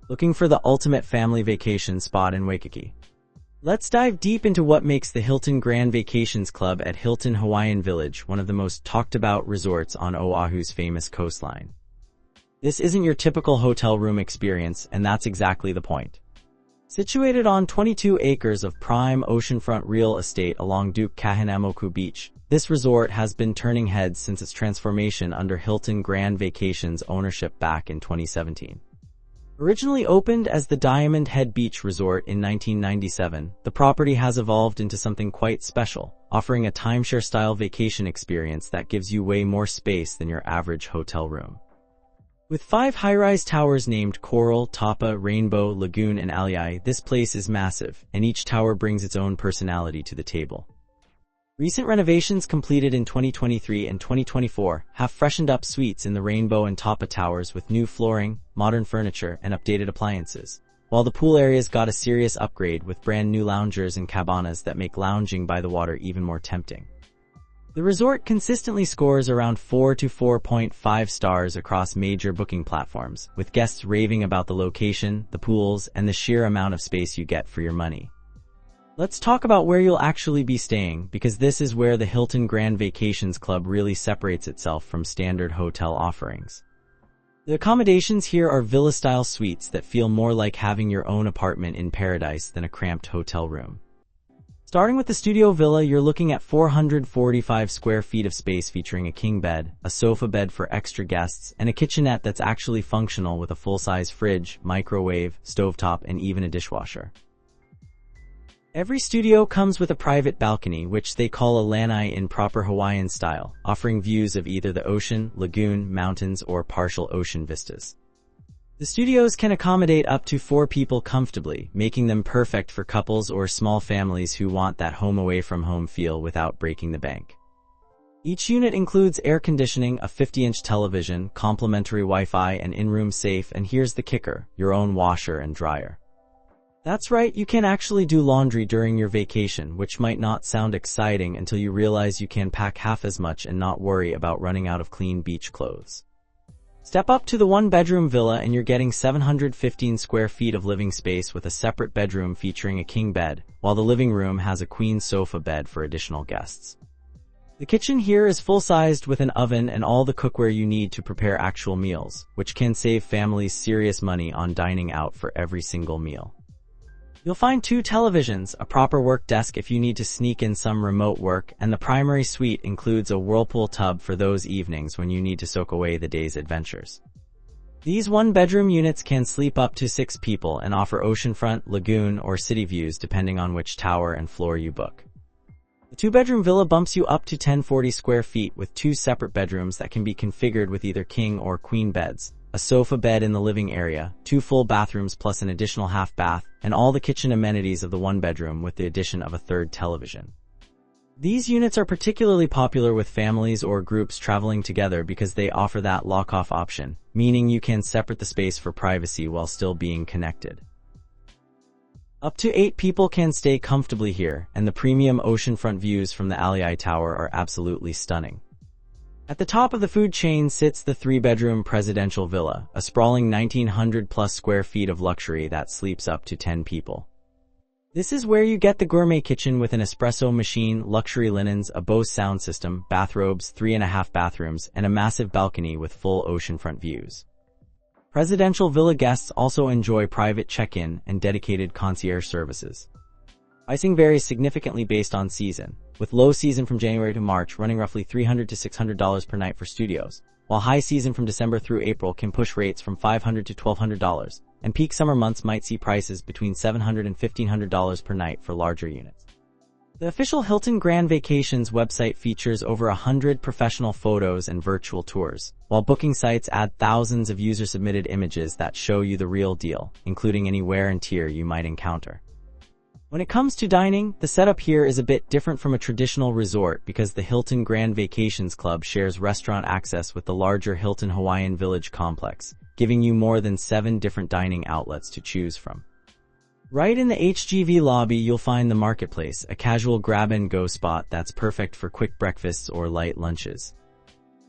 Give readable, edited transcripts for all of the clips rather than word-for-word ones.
Looking for the ultimate family vacation spot in Waikiki? Let's dive deep into what makes the Hilton Grand Vacations Club at Hilton Hawaiian Village one of the most talked about resorts on Oahu's famous coastline. This isn't your typical hotel room experience, and that's exactly the point. Situated on 22 acres of prime oceanfront real estate along Duke Kahanamoku Beach, this resort has been turning heads since its transformation under Hilton Grand Vacations ownership back in 2017. Originally opened as the Diamond Head Beach Resort in 1997, the property has evolved into something quite special, offering a timeshare-style vacation experience that gives you way more space than your average hotel room. With 5 high-rise towers named Coral, Tapa, Rainbow, Lagoon, and Lanai, this place is massive, and each tower brings its own personality to the table. Recent renovations completed in 2023 and 2024 have freshened up suites in the Rainbow and Tapa Towers with new flooring, modern furniture, and updated appliances, while the pool areas got a serious upgrade with brand new loungers and cabanas that make lounging by the water even more tempting. The resort consistently scores around 4 to 4.5 stars across major booking platforms, with guests raving about the location, the pools, and the sheer amount of space you get for your money. Let's talk about where you'll actually be staying, because this is where the Hilton Grand Vacations Club really separates itself from standard hotel offerings. The accommodations here are villa-style suites that feel more like having your own apartment in paradise than a cramped hotel room. Starting with the Studio Villa, you're looking at 445 square feet of space featuring a king bed, a sofa bed for extra guests, and a kitchenette that's actually functional with a full-size fridge, microwave, stovetop, and even a dishwasher. Every studio comes with a private balcony, which they call a lanai in proper Hawaiian style, offering views of either the ocean, lagoon, mountains, or partial ocean vistas. The studios can accommodate up to 4 people comfortably, making them perfect for couples or small families who want that home away from home feel without breaking the bank. Each unit includes air conditioning, a 50-inch television, complimentary Wi-Fi, and in-room safe, and here's the kicker, your own washer and dryer. That's right, you can actually do laundry during your vacation, which might not sound exciting until you realize you can pack half as much and not worry about running out of clean beach clothes. Step up to the 1-bedroom villa and you're getting 715 square feet of living space with a separate bedroom featuring a king bed, while the living room has a queen sofa bed for additional guests. The kitchen here is full-sized with an oven and all the cookware you need to prepare actual meals, which can save families serious money on dining out for every single meal. You'll find 2 televisions, a proper work desk if you need to sneak in some remote work, and the primary suite includes a whirlpool tub for those evenings when you need to soak away the day's adventures. These 1-bedroom units can sleep up to 6 people and offer oceanfront, lagoon, or city views depending on which tower and floor you book. The 2-bedroom villa bumps you up to 1040 square feet with 2 separate bedrooms that can be configured with either king or queen beds, a sofa bed in the living area, 2 full bathrooms plus an additional half bath, and all the kitchen amenities of the 1-bedroom with the addition of a 3rd television. These units are particularly popular with families or groups traveling together because they offer that lock-off option, meaning you can separate the space for privacy while still being connected. Up to 8 people can stay comfortably here, and the premium oceanfront views from the Lanai Tower are absolutely stunning. At the top of the food chain sits the 3-bedroom presidential villa, a sprawling 1,900-plus square feet of luxury that sleeps up to 10 people. This is where you get the gourmet kitchen with an espresso machine, luxury linens, a Bose sound system, bathrobes, 3.5 bathrooms, and a massive balcony with full oceanfront views. Presidential villa guests also enjoy private check-in and dedicated concierge services. Pricing varies significantly based on season, with low season from January to March running roughly $300 to $600 per night for studios, while high season from December through April can push rates from $500 to $1,200, and peak summer months might see prices between $700 and $1,500 per night for larger units. The official Hilton Grand Vacations website features over 100 professional photos and virtual tours, while booking sites add thousands of user-submitted images that show you the real deal, including any wear and tear you might encounter. When it comes to dining, the setup here is a bit different from a traditional resort because the Hilton Grand Vacations Club shares restaurant access with the larger Hilton Hawaiian Village complex, giving you more than 7 different dining outlets to choose from. Right in the HGV lobby, you'll find the Marketplace, a casual grab-and-go spot that's perfect for quick breakfasts or light lunches.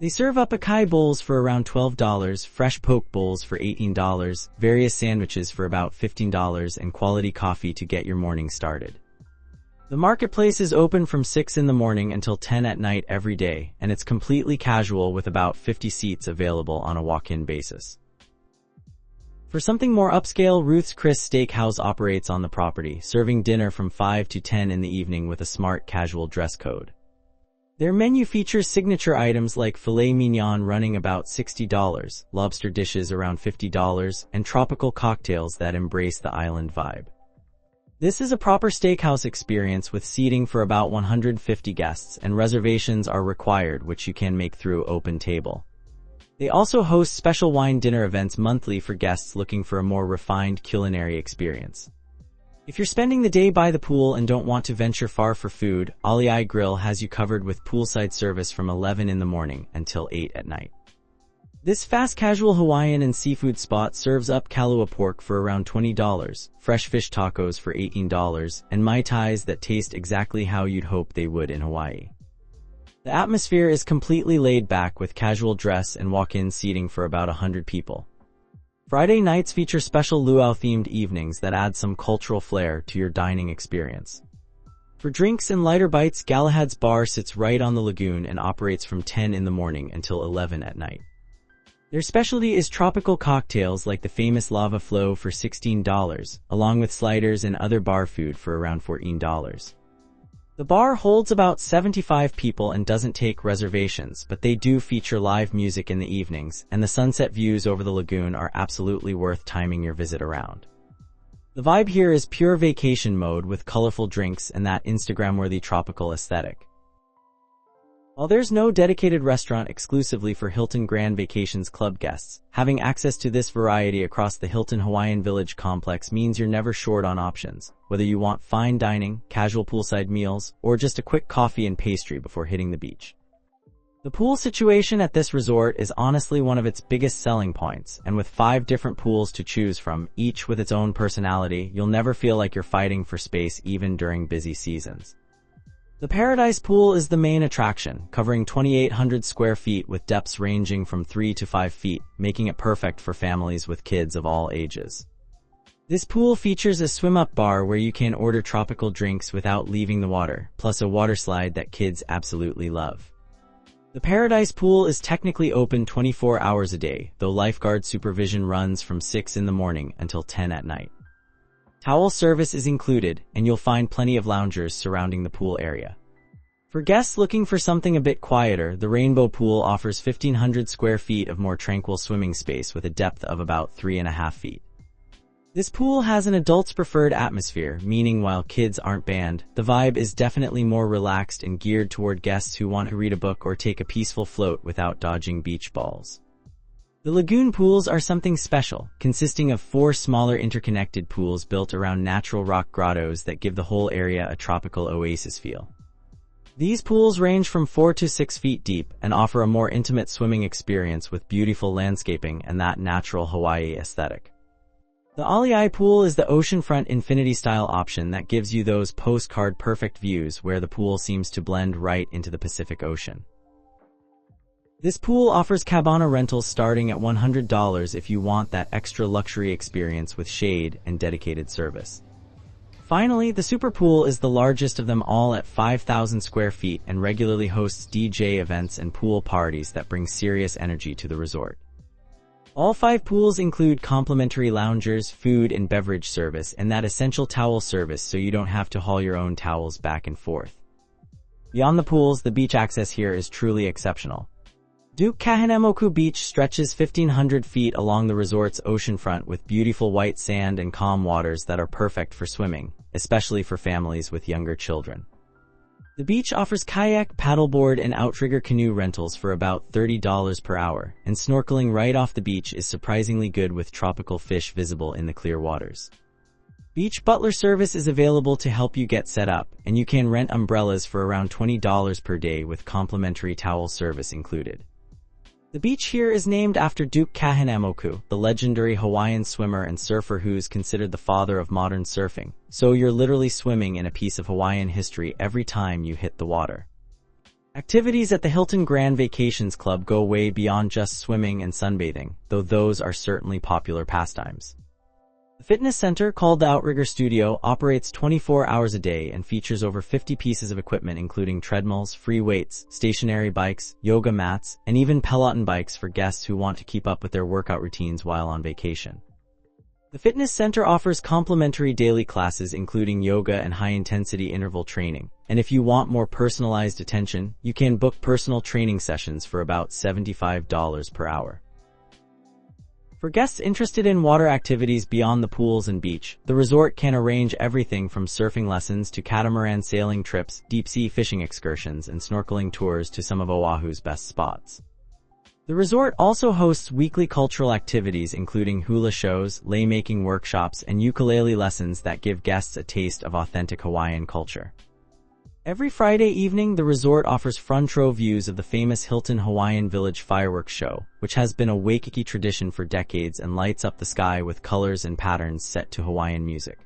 They serve up acai bowls for around $12, fresh poke bowls for $18, various sandwiches for about $15, and quality coffee to get your morning started. The marketplace is open from 6 in the morning until 10 at night every day, and it's completely casual with about 50 seats available on a walk-in basis. For something more upscale, Ruth's Chris Steakhouse operates on the property, serving dinner from 5 to 10 in the evening with a smart casual dress code. Their menu features signature items like filet mignon running about $60, lobster dishes around $50, and tropical cocktails that embrace the island vibe. This is a proper steakhouse experience with seating for about 150 guests, and reservations are required, which you can make through Open Table. They also host special wine dinner events monthly for guests looking for a more refined culinary experience. If you're spending the day by the pool and don't want to venture far for food, Ali'i Grill has you covered with poolside service from 11 in the morning until 8 at night. This fast casual Hawaiian and seafood spot serves up kalua pork for around $20, fresh fish tacos for $18, and mai tais that taste exactly how you'd hope they would in Hawaii. The atmosphere is completely laid back with casual dress and walk-in seating for about 100 people. Friday nights feature special luau-themed evenings that add some cultural flair to your dining experience. For drinks and lighter bites, Galahad's bar sits right on the lagoon and operates from 10 in the morning until 11 at night. Their specialty is tropical cocktails like the famous Lava Flow for $16, along with sliders and other bar food for around $14. The bar holds about 75 people and doesn't take reservations, but they do feature live music in the evenings, and the sunset views over the lagoon are absolutely worth timing your visit around. The vibe here is pure vacation mode with colorful drinks and that Instagram-worthy tropical aesthetic. While there's no dedicated restaurant exclusively for Hilton Grand Vacations Club guests, having access to this variety across the Hilton Hawaiian Village complex means you're never short on options, whether you want fine dining, casual poolside meals, or just a quick coffee and pastry before hitting the beach. The pool situation at this resort is honestly one of its biggest selling points, and with 5 different pools to choose from, each with its own personality, you'll never feel like you're fighting for space even during busy seasons. The Paradise Pool is the main attraction, covering 2,800 square feet with depths ranging from 3 to 5 feet, making it perfect for families with kids of all ages. This pool features a swim-up bar where you can order tropical drinks without leaving the water, plus a waterslide that kids absolutely love. The Paradise Pool is technically open 24 hours a day, though lifeguard supervision runs from 6 in the morning until 10 at night. Towel service is included, and you'll find plenty of loungers surrounding the pool area. For guests looking for something a bit quieter, the Rainbow Pool offers 1,500 square feet of more tranquil swimming space with a depth of about 3.5 feet. This pool has an adults-preferred atmosphere, meaning while kids aren't banned, the vibe is definitely more relaxed and geared toward guests who want to read a book or take a peaceful float without dodging beach balls. The lagoon pools are something special, consisting of 4 smaller interconnected pools built around natural rock grottos that give the whole area a tropical oasis feel. These pools range from 4 to 6 feet deep and offer a more intimate swimming experience with beautiful landscaping and that natural Hawaii aesthetic. The Ali'i Pool is the oceanfront infinity-style option that gives you those postcard-perfect views where the pool seems to blend right into the Pacific Ocean. This pool offers cabana rentals starting at $100 if you want that extra luxury experience with shade and dedicated service. Finally, the Super Pool is the largest of them all at 5,000 square feet and regularly hosts DJ events and pool parties that bring serious energy to the resort. All 5 pools include complimentary loungers, food and beverage service, and that essential towel service so you don't have to haul your own towels back and forth. Beyond the pools, the beach access here is truly exceptional. Duke Kahanamoku Beach stretches 1,500 feet along the resort's oceanfront with beautiful white sand and calm waters that are perfect for swimming, especially for families with younger children. The beach offers kayak, paddleboard, and outrigger canoe rentals for about $30 per hour, and snorkeling right off the beach is surprisingly good with tropical fish visible in the clear waters. Beach butler service is available to help you get set up, and you can rent umbrellas for around $20 per day with complimentary towel service included. The beach here is named after Duke Kahanamoku, the legendary Hawaiian swimmer and surfer who's considered the father of modern surfing, so you're literally swimming in a piece of Hawaiian history every time you hit the water. Activities at the Hilton Grand Vacations Club go way beyond just swimming and sunbathing, though those are certainly popular pastimes. The fitness center, called the Outrigger Studio, operates 24 hours a day and features over 50 pieces of equipment including treadmills, free weights, stationary bikes, yoga mats, and even Peloton bikes for guests who want to keep up with their workout routines while on vacation. The fitness center offers complimentary daily classes including yoga and high-intensity interval training, and if you want more personalized attention, you can book personal training sessions for about $75 per hour. For guests interested in water activities beyond the pools and beach, the resort can arrange everything from surfing lessons to catamaran sailing trips, deep-sea fishing excursions, and snorkeling tours to some of Oahu's best spots. The resort also hosts weekly cultural activities including hula shows, lei-making workshops, and ukulele lessons that give guests a taste of authentic Hawaiian culture. Every Friday evening, the resort offers front-row views of the famous Hilton Hawaiian Village fireworks show, which has been a Waikiki tradition for decades and lights up the sky with colors and patterns set to Hawaiian music.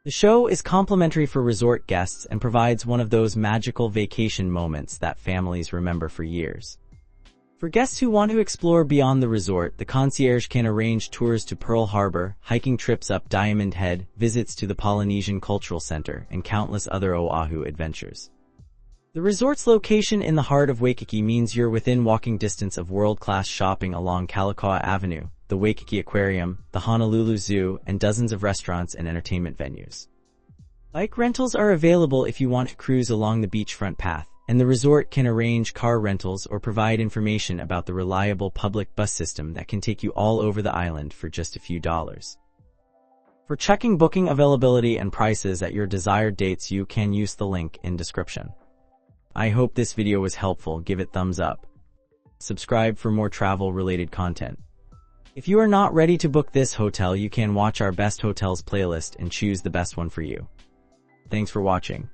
The show is complimentary for resort guests and provides one of those magical vacation moments that families remember for years. For guests who want to explore beyond the resort, the concierge can arrange tours to Pearl Harbor, hiking trips up Diamond Head, visits to the Polynesian Cultural Center, and countless other Oahu adventures. The resort's location in the heart of Waikiki means you're within walking distance of world-class shopping along Kalakaua Avenue, the Waikiki Aquarium, the Honolulu Zoo, and dozens of restaurants and entertainment venues. Bike rentals are available if you want to cruise along the beachfront path, and the resort can arrange car rentals or provide information about the reliable public bus system that can take you all over the island for just a few dollars. For checking booking availability and prices at your desired dates, you can use the link in description. I hope this video was helpful. Give it thumbs up. Subscribe for more travel-related content. If you are not ready to book this hotel, you can watch our best hotels playlist and choose the best one for you. Thanks for watching.